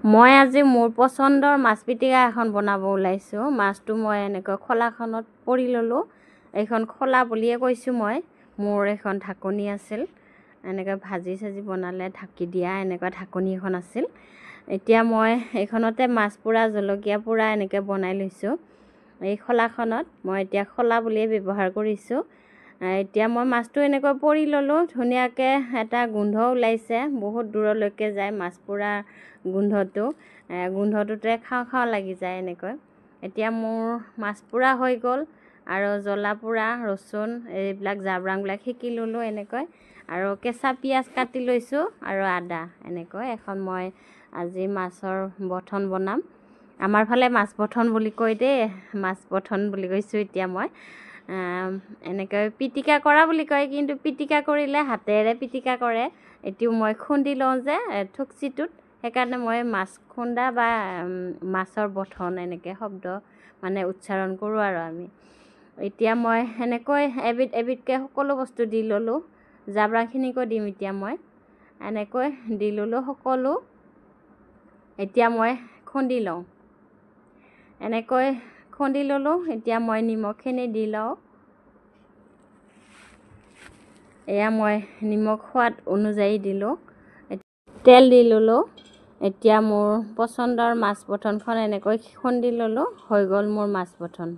মই আজি মোৰ পচন্দৰ মাছ পিটিকা এখন বনাব ওলাইছোঁ। মাছটো মই এনেকৈ খোলাখনত পৰি ল'লোঁ। এইখন খোলা বুলিয়ে কৈছোঁ মই, মোৰ এখন ঢাকনি আছিল। এনেকৈ ভাজি চাজি বনালে ঢাকি দিয়া এনেকুৱা ঢাকনি এখন আছিল। এতিয়া মই এইখনতে মাছ পোৰা জলকীয়া পোৰা এনেকৈ বনাই লৈছোঁ। এই খোলাখনত মই এতিয়া খোলা বুলিয়ে ব্যৱহাৰ কৰিছোঁ। এতিয়া মই মাছটো এনেকৈ পৰি ল'লোঁ। ধুনীয়াকৈ এটা গোন্ধ ওলাইছে, বহুত দূৰলৈকে যায় মাছ পোৰা গোন্ধটোতে খাওঁ খাওঁ লাগি যায় এনেকৈ। এতিয়া মোৰ মাছ পোৰা হৈ গ'ল আৰু জ্বলা পোৰা, ৰচুন এইবিলাক জাব্ৰাংবিলাক সেকি ল'লোঁ এনেকৈ, আৰু কেঁচা পিঁয়াজ কাটি লৈছোঁ আৰু আদা এনেকৈ এখন মই আজি মাছৰ বঠন বনাম। আমাৰ ফালে মাছ বঠন বুলি কয় দেই, মাছ বঠন বুলি কৈছোঁ এতিয়া মই। এনেকৈ পিটিকা কৰা বুলি কয়, কিন্তু পিটিকা কৰিলে হাতেৰে পিটিকা কৰে। এইটো মই খুন্দি লওঁ যে থুকচিটোত, সেইকাৰণে মই মাছ খুন্দা বা মাছৰ বঠন এনেকৈ শব্দ মানে উচ্চাৰণ কৰোঁ আৰু আমি। এতিয়া মই এনেকৈ এবিধ এবিধকৈ সকলো বস্তু দি ল'লোঁ। জাব্ৰাংখিনিকো দিম এতিয়া মই। এনেকৈ দি ল'লোঁ সকলো। এতিয়া মই খুন্দি লওঁ। এনেকৈ খুন্দি ল'লোঁ। এতিয়া মই নিমখখিনি দি লওঁ। এয়া মই নিমখ সোৱাদ অনুযায়ী দিলোঁ। তেল দি ল'লোঁ। এতিয়া মোৰ পচন্দৰ মাছ বঠনখন এনেকৈ খুন্দি ল'লোঁ, হৈ গ'ল মোৰ মাছ বঠন।